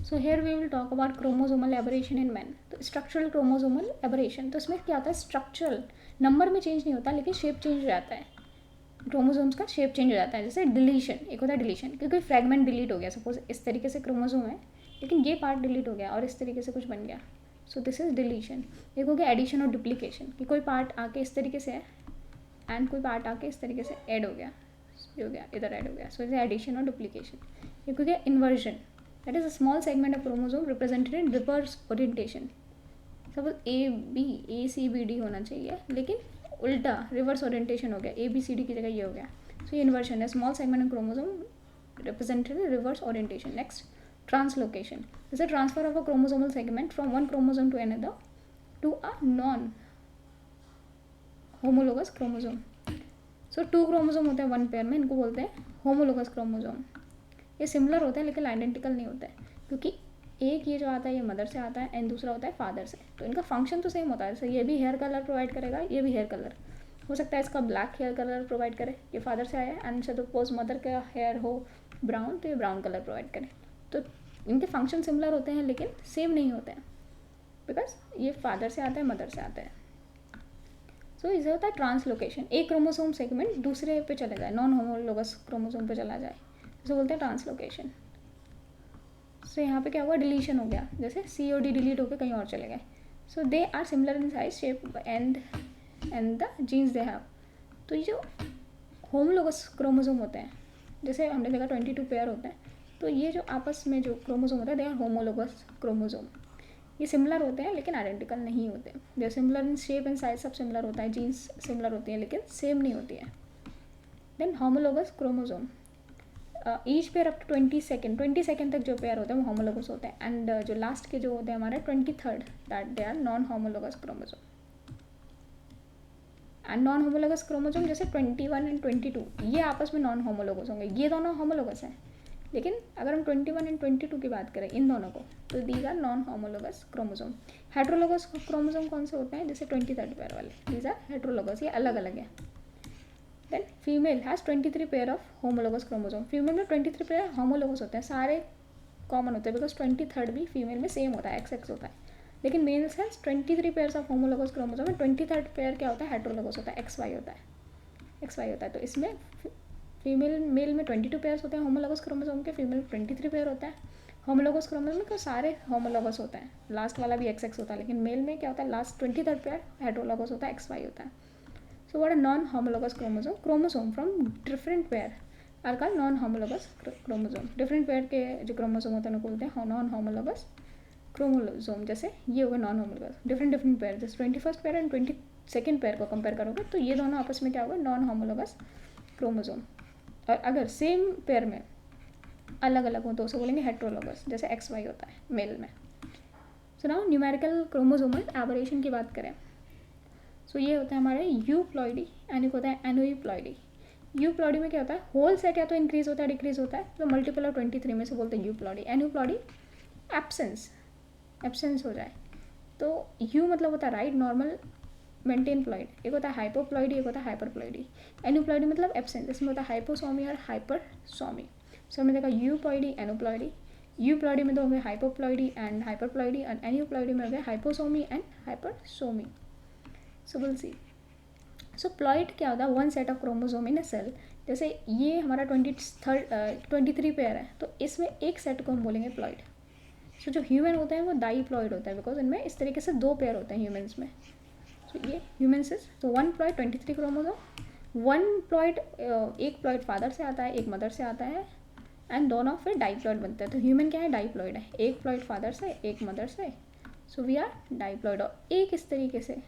So here we will talk about chromosomal aberration in man. तो structural chromosomal aberration, तो इसमें क्या होता है, स्ट्रक्चरल नंबर में चेंज नहीं होता लेकिन शेप चेंज हो जाता है. क्रोमोसोम्स का शेप चेंज हो जाता है. जैसे डिलीशन, एक होता है डिलीशन, क्योंकि फ्रेगमेंट डिलीट हो गया, सपोज इस तरीके से क्रोमोसोम है लेकिन ये पार्ट डिलीट हो गया और इस तरीके से कुछ बन गया. So this is deletion. एक हो गया एडिशन और डुप्लीकेशन, कि कोई पार्ट आके इस तरीके से है एंड कोई पार्ट आके इस तरीके से ऐड हो गया, ये हो गया, इधर ऐड हो गया. सो इज एडिशन और डुप्लीकेशन. एक हो गया inversion, that is a small segment of chromosome represented in reverse orientation. Suppose A C B D होना चाहिए लेकिन उल्टा रिवर्स ओरिएंटेशन हो गया, ए बी सी डी की जगह ये हो गया. सो ये इन्वर्जन है, small segment of chromosome represented in reverse orientation. Next, translocation is a transfer of a chromosomal segment from one chromosome to another to a non homologous chromosome. So 2 chromosome होते हैं one pair में, इनको बोलते हैं homologous chromosome. ये similar होते हैं लेकिन आइडेंटिकल नहीं होते हैं, क्योंकि एक ये जो आता है ये मदर से आता है एंड दूसरा होता है फादर से. तो इनका फंक्शन तो सेम होता है. जैसे ये भी हेयर कलर प्रोवाइड करेगा, ये भी हेयर कलर हो सकता है इसका ब्लैक हेयर कलर प्रोवाइड करे, ये फादर से आया एंड सपोज मदर का हेयर हो ब्राउन तो ये ब्राउन कलर प्रोवाइड करे. तो इनके फंक्शन सिमिलर होते हैं लेकिन सेम नहीं होते हैं, बिकॉज ये फादर से आता है मदर से आता है. सो इसे होता है ट्रांसलोकेशन, एक क्रोमोसोम सेगमेंट दूसरे पे चले जाए, नॉन होमोलोगस क्रोमोसोम पे चला जाए, इसे बोलते हैं ट्रांसलोकेशन. सो यहाँ पे क्या हुआ, डिलीशन हो गया, जैसे सी और डी डिलीट होकर कहीं और चले गए. So they are similar in size, shape and the genes they have. तो ये जो होमोलोगस क्रोमोसोम होते हैं, जैसे हमने देखा 22 पेयर होते हैं, तो ये जो आपस में जो क्रोमोसोम होता है दे आर होमोलोगस क्रोमोसोम. ये सिमिलर होते हैं लेकिन आइडेंटिकल नहीं होते. They are similar in shape and size, सब सिमिलर होता है, जीन्स सिमिलर होती है लेकिन सेम नहीं होती है. Then homologous chromosome, each pair up to 22nd तक जो पेयर होते हैं वो होमोलोगस होते हैं. एंड जो लास्ट के जो होते हैं हमारे 23rd, that they are non homologous chromosome. And non homologous chromosome जैसे 21 एंड 22 ये आपस में नॉन होमोलोगस होंगे, ये दोनों होमोलोगस हैं. लेकिन अगर हम 21 एंड 22 की बात करें इन दोनों को, तो these are non homologous chromosome. Heterologous chromosome कौन से होते हैं, जैसे 23rd पेयर वाले, दीज आर हेट्रोलोगस, ये अलग अलग है. Then female has 23 pair of homologous chromosome. Female में 23 पेयर होमोलोगस होते हैं, सारे कॉमन होते हैं, बिकॉज 23rd भी फीमेल में सेम होता है, एक्स होता है. लेकिन males has 23 pairs of homologous chromosome में 23rd पेयर क्या होता है, हेट्रोलोगस होता है, एक्स वाई होता है. तो इसमें मेल में 22 पेयर्स होते हैं होमोलोगस क्रोमोसोम के, फीमेल 23 पेयर होता है. होमोलोगस क्रोमोसोम में सारे होमोलोगस होते हैं, लास्ट वाला भी एक्स होता है, लेकिन मेल में क्या होता है, लास्ट 23rd पेयर हेट्रोलोगस होता है, एक्स वाई होता है. So what are non-homologous chromosome? Chromosome from different pair are called non-homologous chromosome. Different pair के जो क्रोमोसोम होते हैं उनको बोलते हैं non-homologous chromosome. जैसे ये होगा non-homologous, different pair, जैसे 21st pair and 22nd pair को कंपेयर करोगे तो ये दोनों आपस में क्या होगा, non-homologous chromosome. और अगर सेम पेयर में अलग अलग हो तो उसे बोलेंगे हेट्रोलोगस, जैसे एक्स वाई होता है मेल में. So now numerical chromosomal aberration की बात करें, सो ये होता है हमारे यूप्लॉइडी एंड एक होता है एनोप्लॉइडी. यूप्लॉइडी में क्या होता है, होल सेट या तो इंक्रीज होता है डिक्रीज होता है, तो मल्टीपल ऑफ 23 में से बोलते हैं यूप्लॉइडी. एनोप्लॉइडी एब्सेंस हो जाए, तो यू मतलब होता है राइट, नॉर्मल, मेंटेन प्लॉइड. एक होता है हाइपोप्लॉइडी, एक होता है हाइपरप्लॉइडी. एनोप्लॉइडी मतलब एब्सेंस, इसमें होता है हाइपोसोमी और हाइपरसोमी. सो हमने देखा यूप्लॉइडी, एनोप्लॉइडी. यूप्लॉइडी में तो हो गए हाइपोप्लॉइडी एंड हाइपरप्लॉइडी, एंड एनोप्लॉइडी में हो गया हाइपोसोमी एंड हाइपरसोमी. So will see. सो प्लॉइड क्या होता है, one set of chromosome in a cell. जैसे ये हमारा 23 पेयर है, तो इसमें एक सेट को हम बोलेंगे प्लॉइड. सो जो ह्यूमन होता है वो डाईप्लॉइड होता है, बिकॉज इनमें इस तरीके से 2 पेयर होते हैं ह्यूमन्स में. सो ये ह्यूमन्स इज, तो वन प्लॉइड 23 क्रोमोसोम. वन प्लॉइड, एक प्लॉइड फादर से आता है, एक मदर से आता है, एंड दोनों फिर डाईप्लॉइड बनते हैं. तो ह्यूमन क्या है, डाईप्लॉइड है, एक प्लॉइड फादर से, एक मदर से. So we are diploid. और एक इस तरीके से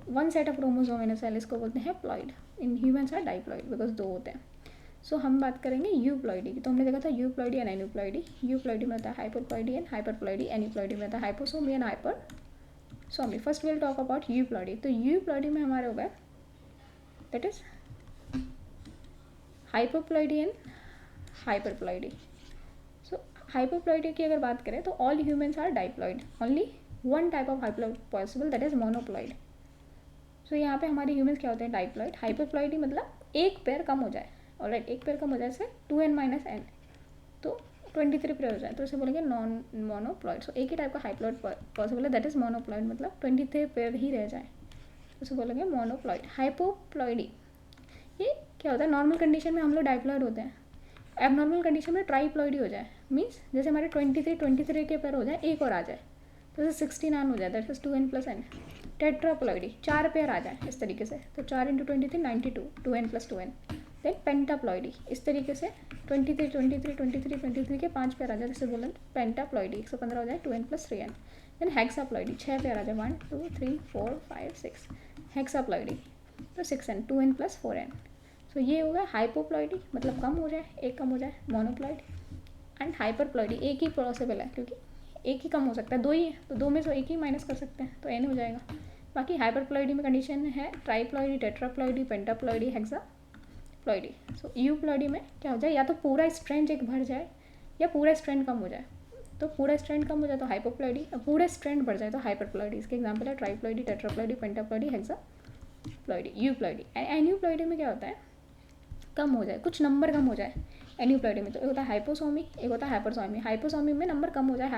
one set of chromosome in a cell, इसको बोलते हैं ploid. In humans are diploid because 2 होते हैं. सो हम बात करेंगे यूप्लॉइडी की. तो हमने देखा था यूप्लॉइडी एंड एन्यूप्लॉइडी. यूप्लॉइडी में होता है हाइपोप्लॉइडी एंड हाइपरप्लॉइडी. एन्यूप्लॉइडी में होता है hyposomy and hypersomy. First will talk about euploidy. तो यूप्लॉइडी में हमारे हो गए that is hypoploidy and hyperploidy. So hypoploidy की अगर बात करें तो all humans are diploid. Only one type of hypoploid possible, that is monoploid. So यहाँ पे हमारे ह्यूमन्स क्या होते हैं, डाईप्लॉइड. हाइपरप्लॉइडी मतलब एक पेयर कम हो जाए, ऑलराइट, एक पेयर कम हो जाए, जैसे 2n - n. तो 23 पेयर हो जाए तो इसे बोलेंगे नॉन मोनोप्लॉइड. सो एक ही टाइप का हाइप्लॉइड पॉसिबल है, दैट इज मोनोप्लॉइड, मतलब 23 पेयर ही रह जाए तो इसे बोलेंगे मोनोप्लॉइड. हाइपोप्लॉइडी, ये क्या होता है, नॉर्मल कंडीशन में हम लोग डाइप्लॉइड होते हैं, एबनॉर्मल कंडीशन में ट्राइप्लॉइडी हो जाए, मीन्स जैसे हमारे 23 के पेयर हो जाए, एक और आ जाए तो जैसे 69 हो जाए, that is 2n + n. Tetraploidy, 4 pair आ जाए इस तरीके से, तो 4 × 23 92, 2n + 2n. देन पेंटाप्लॉइडी, इस तरीके से 23 के 5 पेयर आ जाए, जैसे बोलें पेंटाप्लॉइडी, 115 हो जाए, 2n + 3n. देन हेक्साप्लॉइडी, 6 पेयर आ जाए, 1 2 3 4 5 6. हेक्साप्लॉइडी तो 6n, 2n + 4n. सो ये होगा हाइपोप्लॉइडी, मतलब कम हो जाए, एक कम हो जाए, मोनोप्लॉइड. एंड हाइपरप्लॉइडी, एक ही पॉसिबल है क्योंकि एक ही कम हो सकता है, दो ही है तो दो में से एक ही माइनस कर सकते हैं तो n हो जाएगा. बाकी हाइपरप्लॉइडी में कंडीशन है ट्राइप्लॉइडी, टेट्राप्लॉइडी, पेंटाप्लॉइडी, हेक्साप्लॉइडी. सो यूप्लॉइडी में क्या हो जाए, या तो पूरा स्ट्रैंड एक भर जाए या पूरा स्ट्रैंड कम हो जाए. तो पूरा स्ट्रैंड कम हो जाए तो हाइपोप्लॉइडी, पूरा स्ट्रैंड बढ़ जाए तो हाइपरप्लॉइडी. इसके एग्जाम्पल है ट्राइप्लॉइडी, टेट्राप्लॉइडी, पेंटाप्लॉइडी, हेक्साप्लॉइडी. यूप्लॉइडी. एन्यूप्लॉइडी में क्या होता है, कम हो जाए, कुछ नंबर कम हो जाए एन्यूप्लॉइडी में. तो एक होता है हाइपोसोमी, एक होता है हाइपरसोमी. हाइपोसोमी में नंबर कम हो जाए,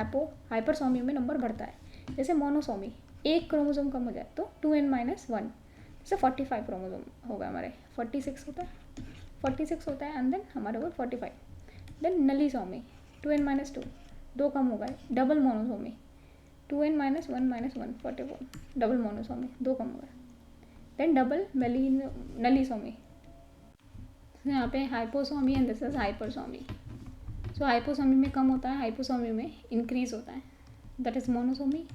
हाइपरसोमी में नंबर बढ़ता है. जैसे मोनोसोमी, एक क्रोमोसोम कम हो जाए तो 2n - 1, जैसे 45 क्रोमोसोम हो गए हमारे, 46 होता है, 46 होता है एंड देन हमारे वो 45. देन नलीसोमी, 2n - 2, 2 कम हो गए. Double monosomy, 2n - 1 - 1 44. Double monosomy, 2 कम हो गए. देन डबल नलीसोमी, यहाँ पे hyposomy and this is hypersomy. So hyposomy में कम होता है, हाइपोसोमी में इंक्रीज होता है, that is monosomy.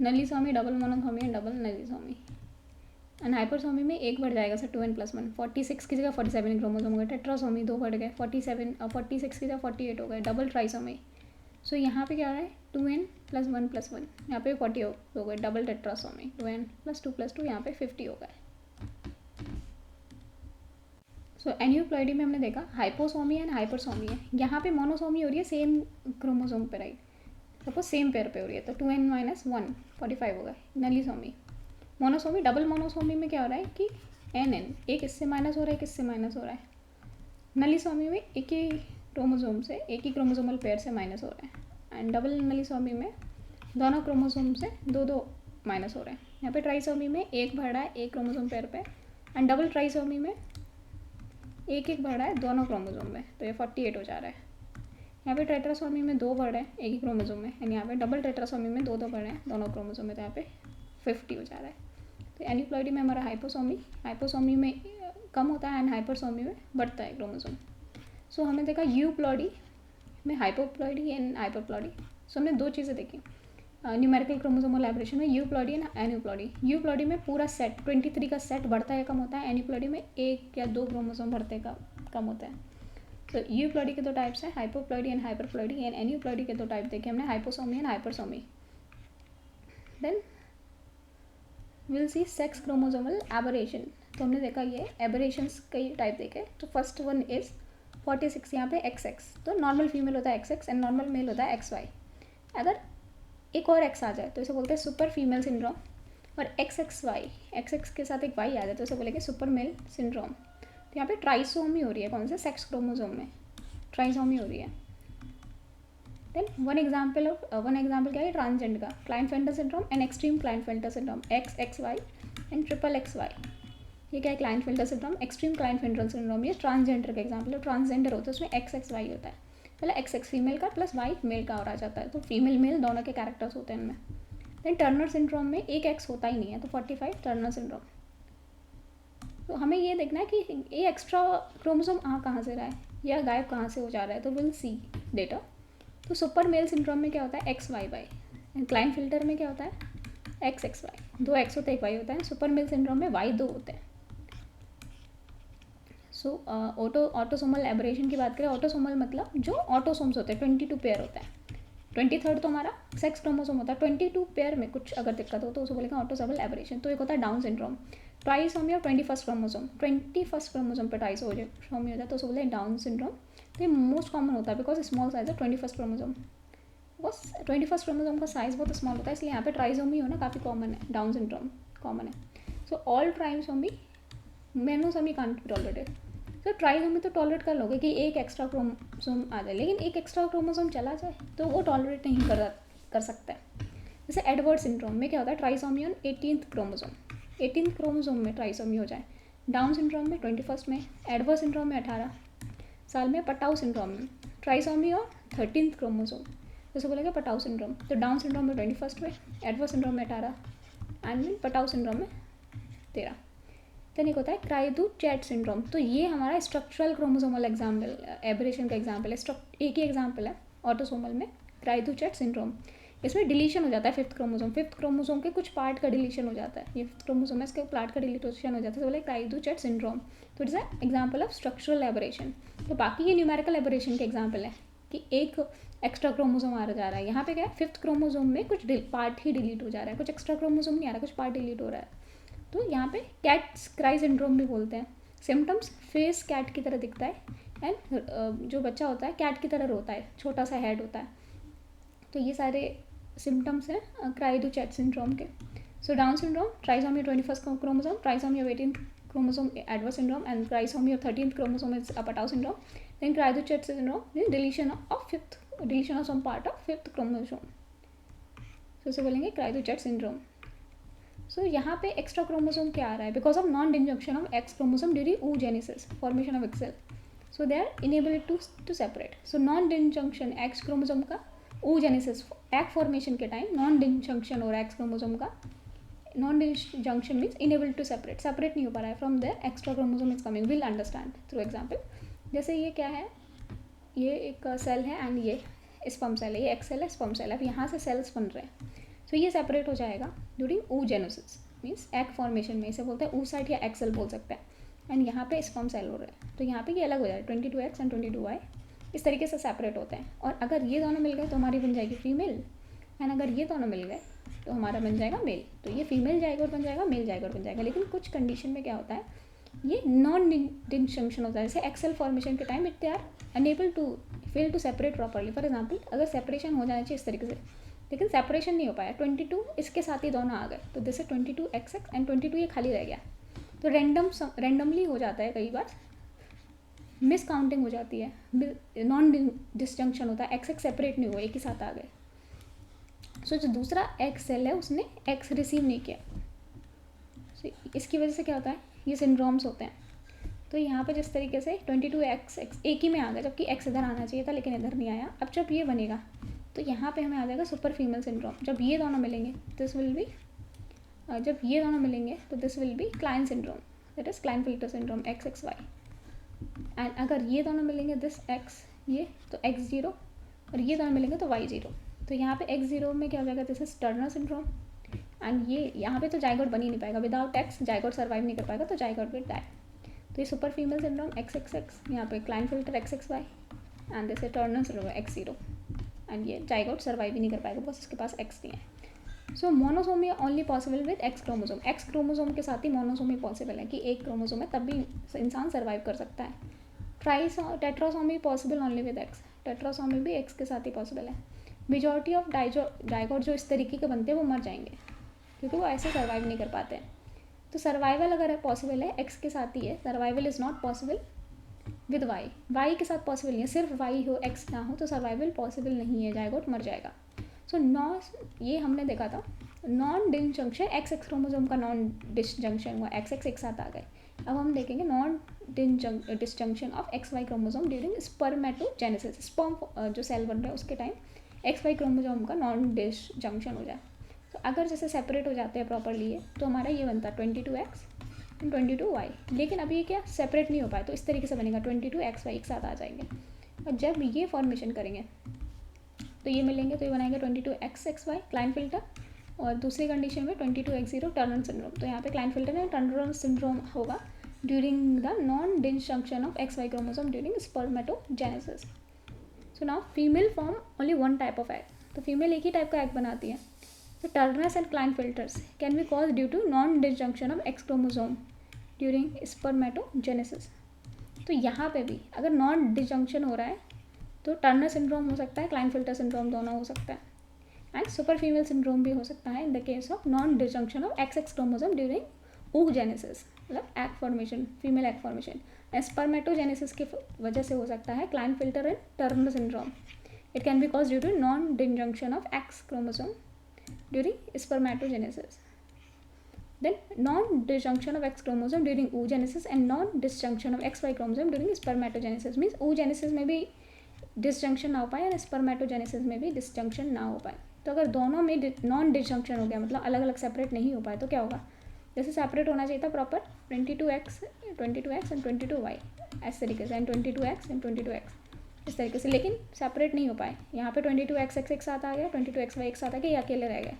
Nullisomy, double monosomy and double nullisomy. And hypersomy में एक बढ़ जाएगा, सर 2n + 1, 46 की जगह 47 क्रोमोसोम हो गए. टेट्रासोमी 2 बढ़ गए, 47 और 46 की जगह 48 हो गए. डबल ट्राइसोमी, सो यहाँ पे क्या हो रहा है, 2n + 1 + 1, यहाँ पे 40 हो गए. डबल टेट्रासोमी, 2n + 2 + 2, यहाँ पे 50 हो गए. सो एन्यूप्लॉइडी में हमने देखा हाइपोसोमी एंड हाइपरसोमी है. यहाँ पे मोनोसोमी हो रही है सेम क्रोमोसोम पे, राइट, सपोज सेम पेयर पे हो रही है तो 2n - 1 45 हो गए. नलीसोमी. मोनोसोमी, डबल मोनोसोमी में क्या हो रहा है कि nn, एक इससे माइनस हो रहा है, एक इससे माइनस हो रहा है. नलीसोमी में एक ही क्रोमोसोम से, एक ही क्रोमोसोमल पेयर से माइनस हो रहा है. एंड डबल नलीसोमी में दोनों क्रोमोसोम से दो माइनस हो रहे हैं. यहाँ पे ट्राइसोमी में एक बढ़ रहा है एक क्रोमोसोम पेयर पे. एंड डबल ट्राइसोमी में एक बढ़ रहा है दोनों क्रोमोसोम में, तो ये 48 हो जा रहा है. यहाँ पे टेट्रासोमी में 2 बढ़ रहे हैं एक ही क्रोमोसोम में, एंड यहाँ पे डबल टेट्रासोमी में 2 बढ़ रहे हैं दोनों क्रोमोसोम में, तो यहाँ पे 50 हो जा रहा है. तो एन्यूप्लॉइडी में हमारा हाइपोसोमी में कम होता है एंड हाइपरसोमी में बढ़ता है क्रोमोसोम. सो हमने देखा यूप्लॉइडी में हाइपोप्लॉइडी एंड हाइपरप्लॉइडी. सो हमने 2 चीज़ें देखी न्यूमेरिकल क्रोमोसोमल एब्रेशन में, यूप्लॉइडी एंड एन्यूप्लॉइडी. यूप्लॉइडी में पूरा सेट 23 का सेट बढ़ता है कम होता है. एन्यूप्लॉइडी में 1 या 2 क्रोमोसोम बढ़ते का कम होता है. तो यूप्लॉइडी के 2 टाइप्स हैं, hypoploidy and hyperploidy. And aneuploidy के 2 टाइप देखे हमने, hyposomy and hypersomy. Then will see sex chromosomal aberration. तो हमने देखा ये एबरेशंस कई टाइप देखे. तो फर्स्ट वन इज 46, यहाँ पे XX, तो नॉर्मल फीमेल होता है XX एंड नॉर्मल मेल होता है XY. अगर एक और X आ जाए तो इसे बोलते हैं सुपर फीमेल सिंड्रोम. और XX के साथ एक Y आ जाए तो इसे बोलेंगे सुपर मेल सिंड्रोम. तो यहाँ पे ट्राइसोमी हो रही है, कौन से सेक्स क्रोमोसोम में ट्राइसोमी हो रही है. देन वन एग्जाम्पल क्या है ट्रांसजेंडर का, Klinefelter syndrome and extreme Klinefelter syndrome, XXY and XXY. ये क्या है, Klinefelter syndrome, extreme Klinefelter syndrome. ये ट्रांसजेंडर का एग्जाम्पल है. ट्रांसजेंडर होता है उसमें XXY होता है, पहले XX फीमेल का प्लस Y मेल का और आ जाता है, तो फीमेल मेल दोनों के कैरेक्टर्स होते हैं इनमें. देन टर्नर सिंड्रोम में एक X होता ही नहीं है, तो 45 टर्नर सिंड्रोम. तो हमें ये देखना है कि ये एक्स्ट्रा क्रोमोसोम आ कहाँ से रहा है या गायब कहाँ से हो जा रहा है, तो विल सी डेटा. तो सुपर मेल सिंड्रोम में क्या होता है XYY. एंड क्लाइनफेल्टर में क्या होता है XXY, 2 X होते हैं 1 Y होता है. सुपर मेल सिंड्रोम में Y 2 होते हैं. सो ऑटोसोमल एबरेशन की बात करें, ऑटोसोमल मतलब जो ऑटोसोम्स होते हैं 22 पेयर होता है. 23rd तो हमारा सेक्स क्रोमोसोम होता है. 22 पेयर में कुछ अगर दिक्कत हो तो उसे बोलेगा ऑटोसोमल एबरेशन. तो एक होता है डाउन सिंड्रोम. ट्राइसोमी और 21st क्रोमोसोम पे ट्राइसोमी हो जाता है तो उसे बोलते हैं डाउन सिंड्रोम. तो ये मोस्ट कॉमन होता है बिकॉज स्मॉल साइज है 21st chromosome. Because 21st chromosome का साइज बहुत स्मॉल होता है, इसलिए यहाँ पे ट्राइसोमी होना काफ़ी कॉमन है, डाउन सिंड्रोम कॉमन है. So all trisomy, monosomy can't be tolerated. तो ट्राइसोमी तो टॉलरेट कर लोगे कि एक एक्स्ट्रा क्रोमोसोम आ जाए, लेकिन एक एक्स्ट्रा क्रोमोसोम चला जाए तो वो टॉलरेट नहीं कर सकता है। जैसे एडवर्ड सिंड्रोम में क्या होता है, trisomy on 18th chromosome, 18th chromosome में ट्राइसोमी हो जाए, डाउन सिंड्रोम में 21st में, एडवर्ड सिंड्रोम में 18 साल में, पटाउ सिंड्रोम में ट्राइसोमी ऑन 13th क्रोमोसोम, जैसे बोलेंगे पटाउ सिंड्रोम, तो डाउन सिंड्रोम में 21st में, एडवर्ड सिंड्रोम में 18 एंड पटाउ सिंड्रोम में 13। देन एक होता है क्राइदू-चैट सिंड्रोम, तो ये हमारा स्ट्रक्चरल क्रोमोसोमल एग्जाम्पल, एबरेशन का एग्जाम्पल है, एक ही एग्जाम्पल है ऑटोसोमल में, क्राइदू-चैट सिंड्रोम। इसमें डिलीशन हो जाता है फिफ्थ क्रोमोसोम के कुछ पार्ट का डिलीशन हो जाता है, ये फिफ्थ क्रोमोसोम है, इसके पार्ट का डिलीशन हो जाता है, तो बोले क्राइदू-चैट सिंड्रोम। तो it is example of structural aberration. तो बाकी ये न्यूमेरिकल एबरेशन के एग्जाम्पल है कि एक एक्स्ट्रा क्रोमोसोम आ जा रहा है, यहाँ पे क्या है, फिफ्थ क्रोमोसोम में कुछ पार्ट ही डिलीट हो जा रहा है, कुछ एक्स्ट्रा क्रोमोसोम नहीं आ रहा, कुछ पार्ट डिलीट हो रहा है, तो यहाँ पे कैट्स क्राई सिंड्रोम भी बोलते हैं। सिम्टम्स, फेस कैट की तरह दिखता है एंड जो बच्चा होता है कैट की तरह रोता है, छोटा सा हेड होता है, तो ये सारे सिम्टम्स हैं क्राइदू-चैट सिंड्रोम के। So Down syndrome, trisomy 21st chromosome, trisomy of 18th chromosome Edward syndrome and trisomy of 13th chromosome is Patau syndrome. Then cri du chat syndrome is deletion of some part of fifth chromosome, तो इसे बोलेंगे क्राइदू-चैट syndrome. सो यहाँ पे extra chromosome क्या आ रहा है, because of non disjunction of X chromosome during oogenesis, formation of egg cell, so they are unable to separate. So non disjunction X chromosome का oogenesis, एग फॉर्मेशन के टाइम नॉन डिजंक्शन हो रहा है X chromosome का, non disjunction means unable to separate नहीं हो पा रहा है from there extra chromosome is coming, will understand through example. जैसे ये क्या है, ये एक सेल है एंड ये स्पर्म सेल है, ये एक्स सेल है, स्पर्म सेल है, अब यहाँ से सेल्स बन रहे हैं, तो ये सेपरेट हो जाएगा during oogenesis means egg formation में, इसे बोलते हैं oocyte या एक्सेल बोल सकते हैं, एंड यहाँ पे स्पर्म सेल हो रहे हैं, तो यहाँ पे ये अलग हो जाए 22x एंड 22y, इस तरीके से सेपरेट होते हैं। और अगर ये दोनों मिल गए तो हमारी बन जाएगी फीमेल, एंड अगर ये दोनों मिल गए तो हमारा बन जाएगा मेल, तो ये फीमेल जाइगोट बन जाएगा, मेल जाइगोट बन जाएगा। लेकिन कुछ कंडीशन में क्या होता है, ये नॉन डिजंक्शन होता है, जैसे एक्सेल फॉर्मेशन के time it they are unable to fail to separate properly. For example अगर सेपरेशन हो जाना चाहिए इस तरीके से, लेकिन सेपरेशन नहीं हो पाया, 22 इसके साथ ही दोनों आ गए, तो जैसे 22x एंड 22 ये खाली रह गया, तो रैंडमली हो जाता है, कई बार मिस काउंटिंग हो जाती है, नॉन डिसजंक्शन होता है, एक्स सेपरेट नहीं हुआ, एक ही साथ आ गए। सो जो दूसरा एक्स सेल है उसने एक्स रिसीव नहीं किया, so, इसकी वजह से क्या होता है, ये सिंड्रोम्स होते हैं। तो यहाँ पे जिस तरीके से 22x एक ही में आ गया, जबकि एक्स इधर आना चाहिए था लेकिन इधर नहीं आया, अब जब ये बनेगा तो यहाँ पे हमें आ जाएगा सुपर फीमेल सिंड्रोम। जब ये दोनों मिलेंगे दिस विल बी जब ये दोनों मिलेंगे तो this will be Kline syndrome, that is Klinefelter syndrome XXY। And अगर ये दोनों मिलेंगे दिस x ये, तो x0, और ये दोनों मिलेंगे तो y0। तो यहाँ पे x0 में क्या हो जाएगा, this is Turner syndrome, and ये यहाँ पे तो जाइगोट बन ही नहीं पाएगा, विदाउट एक्स जाइगोट सर्वाइव नहीं कर पाएगा, तो जाइगोट विल डाई। तो ये सुपर फीमेल सिंड्रोम XXX, यहाँ पे Klinefelter XXY, and this is Turner syndrome x0, and ये जाइगोट सर्वाइव ही नहीं कर पाएगा बिकॉज इसके पास एक्स नहीं है। So monosomy only possible with X chromosome, X chromosome के साथ ही मोनोसोमी पॉसिबल है कि एक क्रोमोसोम है तब भी इंसान सर्वाइव कर सकता है। Tetrasomy possible only with x, tetrasomy भी एक्स के साथ ही पॉसिबल है। मेजॉरिटी ऑफ जाइगोट जो इस तरीके के बनते हैं वो मर जाएंगे क्योंकि वो ऐसे सर्वाइव नहीं कर पाते हैं। तो सर्वाइवल अगर पॉसिबल है एक्स के साथ ही है, survival is not possible with Y के साथ पॉसिबल नहीं है, सिर्फ वाई हो एक्स ना हो तो सर्वाइवल पॉसिबल नहीं है, जाइगोट मर जाएगा। सो ये हमने देखा था नॉन डिसजंक्शन एक्स क्रोमोसोम का नॉन डिसजंक्शन हुआ, एक्स एक साथ आ गए। अब हम देखेंगे non disjunction of XY chromosome during spermatogenesis, sperm जो सेल बन रहा है उसके टाइम XY क्रोमोसोम का नॉन डिसजंक्शन हो जाए। तो अगर जैसे सेपरेट हो जाते हैं प्रॉपरली ये, तो हमारा ये बनता है 22x एंड 22y, लेकिन अभी ये क्या सेपरेट नहीं हो पाए, तो इस तरीके से बनेगा 22xy एक साथ आ जाएंगे। और जब ये फॉर्मेशन करेंगे तो ये मिलेंगे, तो ये बनाएंगे 22xxy क्लाइनफिल्टर, और दूसरी कंडीशन में 22x0 टर्नर सिंड्रोम। तो यहाँ पे क्लाइनफिल्टर में टर्नर सिंड्रोम होगा during the non disjunction of XY chromosome during spermatogenesis. So now female form only one type of egg, तो फीमेल एक ही टाइप का एग बनाती है। So Turners and Klinefelters can be caused due to non-disjunction of X chromosome during spermatogenesis. तो यहाँ पे भी अगर नॉन डिजंक्शन हो रहा है तो टर्नर सिंड्रोम हो सकता है, क्लाइनफिल्टर सिंड्रोम दोनों हो सकता है, एंड सुपर फीमेल सिंड्रोम भी हो सकता है in the case of non disjunction of XX chromosome during oogenesis, मतलब egg formation, female egg formation. Spermatogenesis की वजह से हो सकता है Klinefelter and Turner syndrome. It can be cause due to non disjunction of X chromosome during spermatogenesis. Then non-disjunction of X chromosome during oogenesis and non-disjunction of XY chromosome during spermatogenesis means oogenesis में भी disjunction ना हो पाए और spermatogenesis में भी disjunction ना हो पाए. तो अगर दोनों में non-disjunction हो गया मतलब अलग अलग सेपरेट नहीं हो पाए तो क्या होगा? जैसे सेपरेट होना चाहिए था प्रॉपर 22x एंड 22y इस तरीके से एंड 22x एंड 22x इस तरीके से, लेकिन सेपरेट नहीं हो पाए. यहाँ पे 22x एक साथ आ गया, 22xy एक साथ आ गया, ये अकेले रह गए.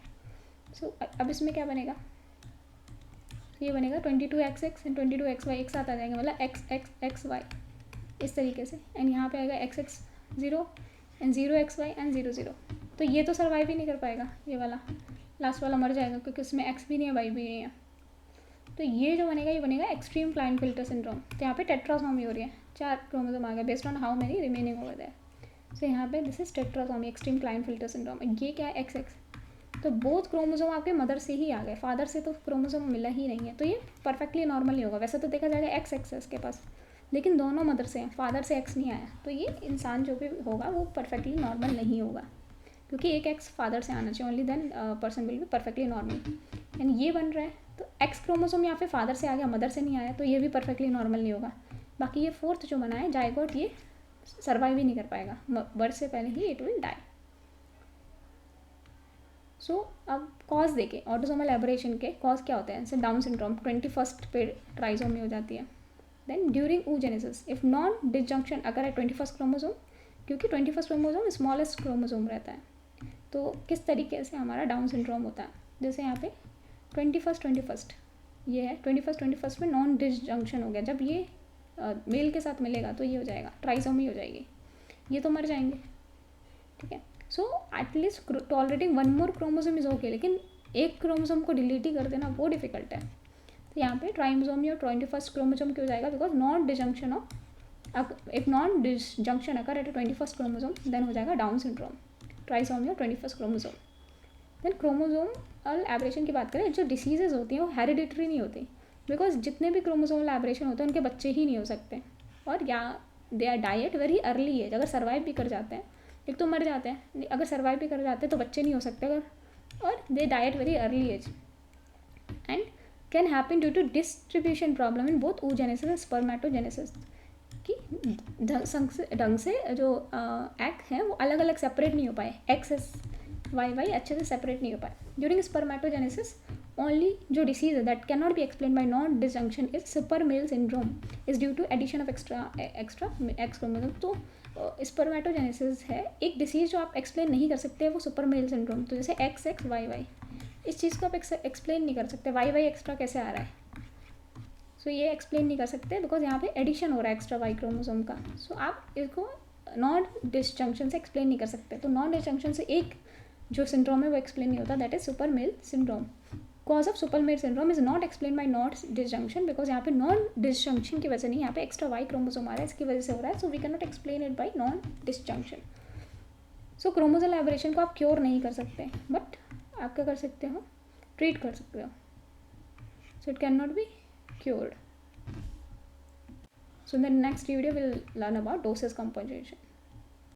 सो अब इसमें क्या बनेगा? ये बनेगा 22xx एंड 22xy एक साथ आ जाएंगे मतलब xxxy इस तरीके से, एंड यहाँ पे आएगा xx 0 एंड 0xy एंड 0 0. तो ये तो सर्वाइव ही नहीं कर पाएगा, ये वाला लास्ट वाला मर जाएगा क्योंकि उसमें x भी नहीं है y भी नहीं है. तो ये जो बनेगा ये बनेगा एक्सट्रीम क्लाइनफिल्टर सिंड्रोम. तो यहाँ पे टेट्रासोमी हो रही है, 4 क्रोमोसोम आ गया based on how many remaining over there. So यहाँ पे this is tetrasomy extreme Klinefelter syndrome. ये क्या है? XX. तो बोथ क्रोमोसोम आपके मदर से ही आ गए, फादर से तो क्रोमोसोम मिला ही नहीं है, तो ये परफेक्टली नॉर्मल नहीं होगा. वैसे तो देखा जाएगा XX है इसके पास, लेकिन दोनों मदर से हैं, फादर से X नहीं आया, तो ये इंसान जो भी होगा वो परफेक्टली नॉर्मल नहीं होगा क्योंकि एक X फादर से आना चाहिए, only then person will be perfectly normal. And ये बन रहा है तो X क्रोमोसोम यहाँ पे फादर से आ गया, मदर से नहीं आया, तो ये भी परफेक्टली नॉर्मल नहीं होगा. बाकी ये फोर्थ जो बना है जाइगोट, ये सर्वाइव ही नहीं कर पाएगा, बर्थ से पहले ही इट विल डाई. सो अब कॉज देखें ऑटोसोमल एबरेशन के कॉज क्या होते हैं. जैसे डाउन सिंड्रोम 21st पे ट्राइसोमी हो जाती है. Then during oogenesis if non disjunction अगर है 21st क्रोमोसोम, क्योंकि 21st क्रोमोसोम स्मॉलेस्ट क्रोमोसोम रहता है, तो किस तरीके से हमारा डाउन सिंड्रोम होता है. जैसे यहाँ पे 21st ये है 21st में नॉन डिसजंक्शन हो गया, जब ये मेल के साथ मिलेगा तो ये हो जाएगा ट्राइसोमी हो जाएगी, ये तो मर जाएंगे. ठीक है. So at least tolerating one more chromosome is okay, लेकिन एक क्रोमोसोम को डिलीट ही कर देना वो डिफिकल्ट है. तो यहाँ पे ट्राइसोमी और 21st क्रोमोसोम क्यों जाएगा? Because non disjunction of if non disjunction occur at 21st chromosome then हो जाएगा डाउन सिंड्रोम, ट्राइसोमी और 21st chromosome. Then chromosomal aberration की बात करें, जो डिसीजेज होती हैं वो हेरिडिटरी नहीं होती, बिकॉज जितने भी क्रोमोसोमल एबरेशन होते हैं उनके बच्चे ही नहीं हो सकते, और या they are died very early age. अगर सर्वाइव भी कर जाते हैं, एक तो मर जाते हैं, अगर सर्वाइव भी कर जाते हैं तो बच्चे नहीं हो सकते, अगर और they die at very early age and can happen due to distribution problem in both oogenesis and spermatogenesis. कि ढंग से जो एग है वो अलग अलग सेपरेट नहीं हो पाए, XY अच्छे से सेपरेट नहीं हो पाए. ड्यूरिंग स्पर्मेटोजेनेसिस ओनली जो डिसीज है that can not be explain by non disjunction is super male syndrome is due to addition of extra X chromosome. तो स्पर्मेटोजेनेसिस है एक डिसीज़ जो आप एक्सप्लेन नहीं कर सकते, वो सुपर मेल सिंड्रोम. तो जैसे XXYY इस चीज़ को आप एक्सप्लेन नहीं कर सकते, YY एक्स्ट्रा कैसे आ रहा है, सो ये एक्सप्लेन नहीं कर सकते बिकॉज यहाँ पे एडिशन हो रहा है एक्स्ट्रा Y क्रोमोसोम का. सो आप इसको नॉन डिसजंक्शन से एक्सप्लेन नहीं कर सकते. तो नॉन डिसजंक्शन से एक जो सिंड्रोम है वो एक्सप्लेन नहीं होता, that is super male syndrome. Cause of super male syndrome is not explain by not disjunction, because यहाँ पे नॉन डिसजंक्शन की वजह से नहीं, यहाँ पे एक्स्ट्रा Y क्रोमोसोम आ रहा है, इसकी वजह से हो रहा है. So we can not explain it by non disjunction. So chromosomal aberration को आप क्योर नहीं कर सकते, बट आप क्या कर सकते हो? ट्रीट कर सकते हो. So it can not be cured. So in the next video we'll learn about doses compensation.